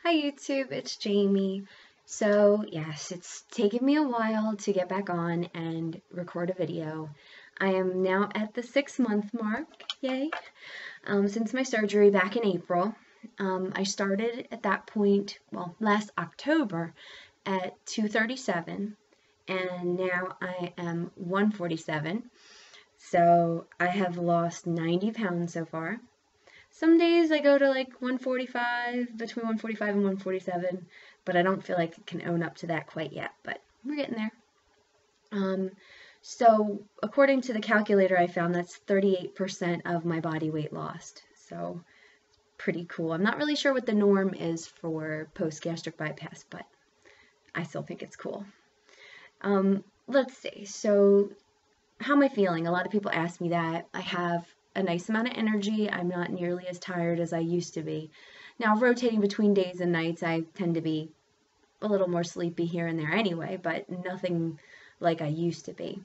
Hi YouTube, it's Jamie. So yes, it's taken me a while to get back on and record a video. I am now at the 6-month mark, yay, since my surgery back in April. I started at that point, well, last October at 237, and now I am 147. So I have lost 90 pounds so far. Some days I go to like 145, between 145 and 147, but I don't feel like I can own up to that quite yet, but we're getting there. So according to the calculator I found, that's 38% of my body weight lost. So pretty cool. I'm not really sure what the norm is for post-gastric bypass, but I still think it's cool. Let's see. So how am I feeling? A lot of people ask me that. I have a nice amount of energy. I'm not nearly as tired as I used to be. Now, rotating between days and nights, I tend to be a little more sleepy here and there anyway, but nothing like I used to be.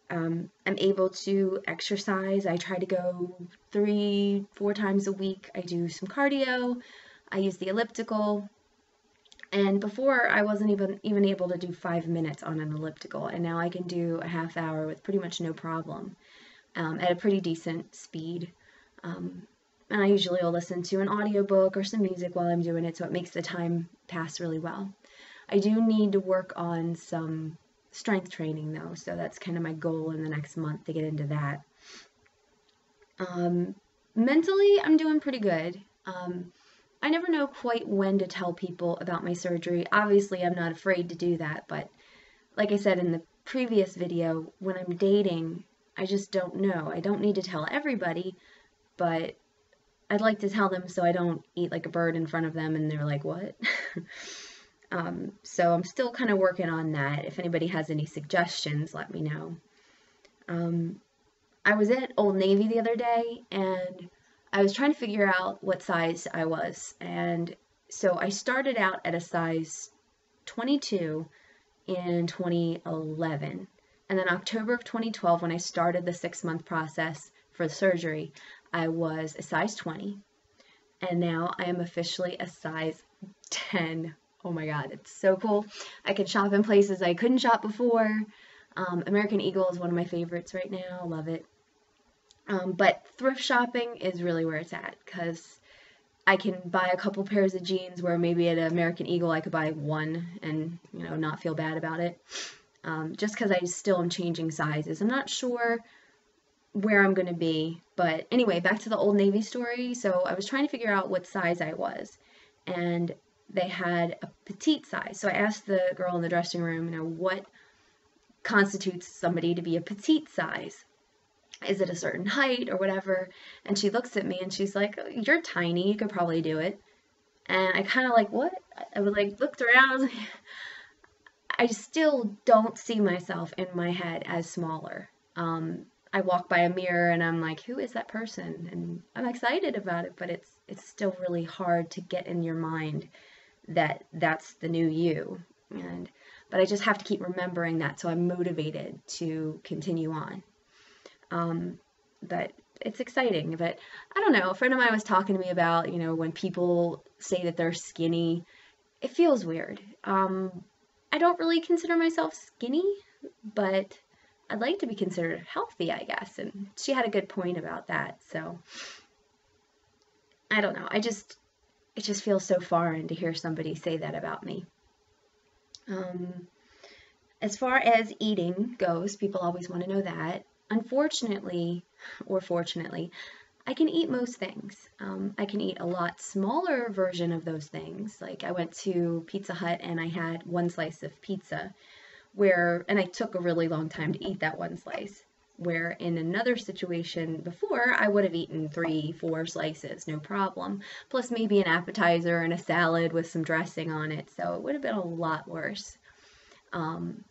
I'm able to exercise. I try to go 3-4 times a week. I do some cardio. I use the elliptical. And before, I wasn't even able to do 5 minutes on an elliptical, and now I can do a half hour with pretty much no problem. At a pretty decent speed. And I usually will listen to an audiobook or some music while I'm doing it, so it makes the time pass really well. I do need to work on some strength training though, so that's kind of my goal in the next month, to get into that. Mentally, I'm doing pretty good. I never know quite when to tell people about my surgery. Obviously, I'm not afraid to do that, but like I said in the previous video, when I'm dating, I just don't know. I don't need to tell everybody, but I'd like to tell them so I don't eat like a bird in front of them and they're like, what? So I'm still kind of working on that. If anybody has any suggestions, let me know. I was at Old Navy the other day and I was trying to figure out what size I was. And so I started out at a size 22 in 2011. And then October of 2012, when I started the 6-month process for the surgery, I was a size 20. And now I am officially a size 10. Oh my God, it's so cool. I can shop in places I couldn't shop before. American Eagle is one of my favorites right now. Love it. But thrift shopping is really where it's at, because I can buy a couple pairs of jeans where maybe at American Eagle I could buy one and, not feel bad about it. Just because I still am changing sizes. I'm not sure where I'm going to be, but anyway, back to the Old Navy story. So I was trying to figure out what size I was, and they had a petite size. So I asked the girl in the dressing room, what constitutes somebody to be a petite size? Is it a certain height or whatever? And she looks at me and she's like, oh, you're tiny, you could probably do it. And I kind of like, what? I was like, looked around, I was like, I still don't see myself in my head as smaller. I walk by a mirror and I'm like, who is that person? And I'm excited about it, but it's still really hard to get in your mind that that's the new you. But I just have to keep remembering that, so I'm motivated to continue on. But it's exciting. But I don't know, a friend of mine was talking to me about, when people say that they're skinny, it feels weird. I don't really consider myself skinny, but I'd like to be considered healthy, I guess. And she had a good point about that. So I don't know. It just feels so foreign to hear somebody say that about me. As far as eating goes, people always want to know that. Unfortunately, or fortunately, I can eat most things. I can eat a lot smaller version of those things. Like I went to Pizza Hut and I had one slice of pizza and I took a really long time to eat that one slice, where in another situation before I would have eaten 3-4 slices, no problem. Plus maybe an appetizer and a salad with some dressing on it. So it would have been a lot worse. And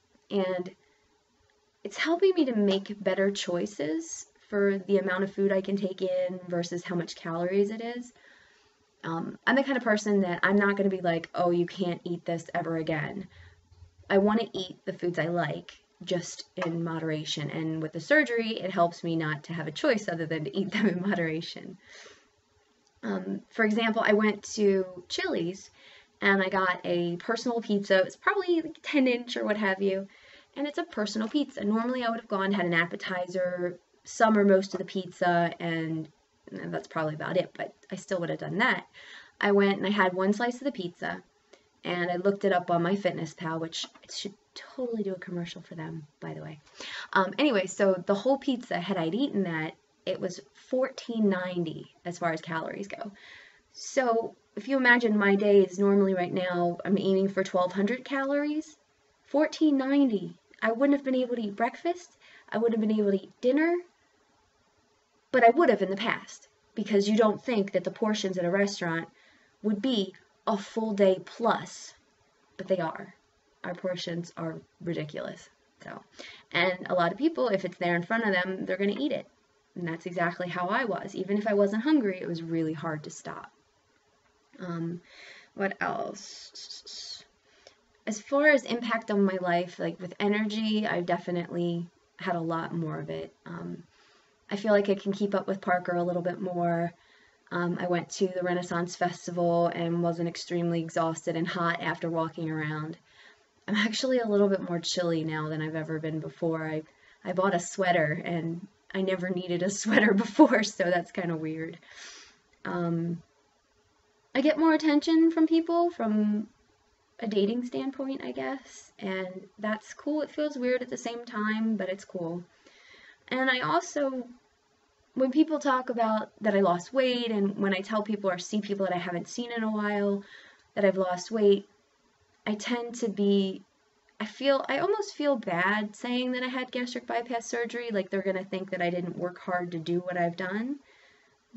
it's helping me to make better choices for the amount of food I can take in versus how much calories it is. I'm the kind of person that I'm not going to be like, oh, you can't eat this ever again. I want to eat the foods I like, just in moderation. And with the surgery, it helps me not to have a choice other than to eat them in moderation. For example, I went to Chili's and I got a personal pizza. It's probably like 10-inch or what have you, and it's a personal pizza. Normally I would have gone, had an appetizer, some or most of the pizza, and that's probably about it, but I still would have done that. I went and I had one slice of the pizza, and I looked it up on MyFitnessPal, which I should totally do a commercial for them, by the way. Anyway, so the whole pizza, had I eaten that, it was 1490 as far as calories go. So if you imagine my days, normally right now, I'm aiming for 1200 calories. 1490. I wouldn't have been able to eat breakfast. I wouldn't have been able to eat dinner. But I would have in the past, because you don't think that the portions at a restaurant would be a full day plus, but they are. Our portions are ridiculous. So, and a lot of people, if it's there in front of them, they're going to eat it. And that's exactly how I was. Even if I wasn't hungry, it was really hard to stop. What else? As far as impact on my life, like with energy, I've definitely had a lot more of it. I feel like I can keep up with Parker a little bit more. I went to the Renaissance Festival and wasn't extremely exhausted and hot after walking around. I'm actually a little bit more chilly now than I've ever been before. I bought a sweater, and I never needed a sweater before, so that's kind of weird. I get more attention from people from a dating standpoint, I guess, and that's cool. It feels weird at the same time, but it's cool. And I also, when people talk about that I lost weight, and when I tell people or see people that I haven't seen in a while that I've lost weight, I tend to be, I almost feel bad saying that I had gastric bypass surgery, like they're going to think that I didn't work hard to do what I've done,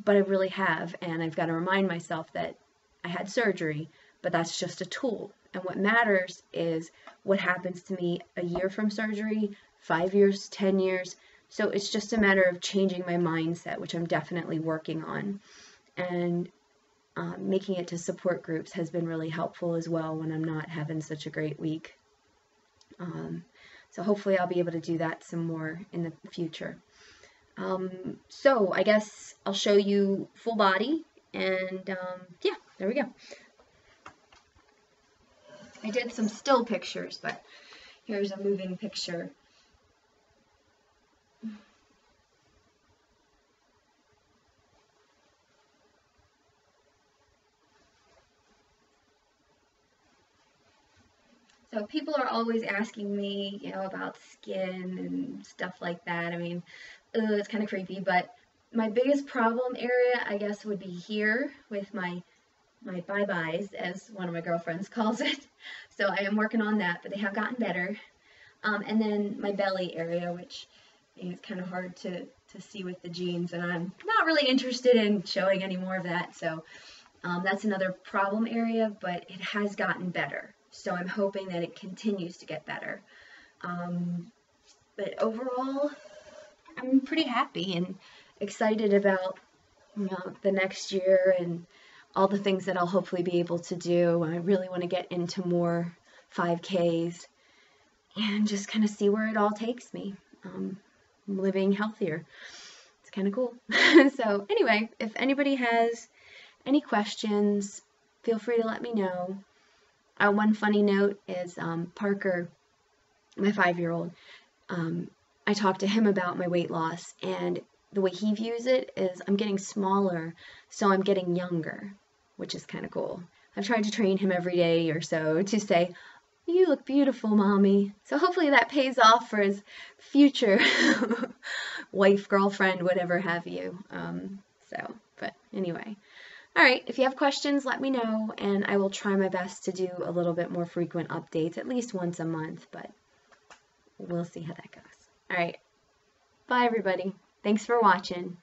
but I really have, and I've got to remind myself that I had surgery, but that's just a tool. And what matters is what happens to me a year from surgery, 5 years, 10 years. So it's just a matter of changing my mindset, which I'm definitely working on. And making it to support groups has been really helpful as well when I'm not having such a great week. So hopefully I'll be able to do that some more in the future. So I guess I'll show you full body, and yeah, there we go. I did some still pictures, but here's a moving picture. So people are always asking me, about skin and stuff like that. I mean, it's kind of creepy, but my biggest problem area, I guess, would be here with my bye-byes, as one of my girlfriends calls it. So I am working on that, but they have gotten better. And then my belly area, which is kind of hard to see with the jeans, and I'm not really interested in showing any more of that. So that's another problem area, but it has gotten better. So I'm hoping that it continues to get better. But overall, I'm pretty happy and excited about the next year and all the things that I'll hopefully be able to do. I really want to get into more 5Ks and just kind of see where it all takes me. Living healthier. It's kind of cool. So anyway, if anybody has any questions, feel free to let me know. One funny note is Parker, my 5-year-old, I talked to him about my weight loss, and the way he views it is I'm getting smaller, so I'm getting younger, which is kind of cool. I've tried to train him every day or so to say, "You look beautiful, Mommy." So hopefully that pays off for his future wife, girlfriend, whatever have you. But anyway. All right, if you have questions, let me know, and I will try my best to do a little bit more frequent updates, at least once a month, but we'll see how that goes. All right, bye everybody. Thanks for watching.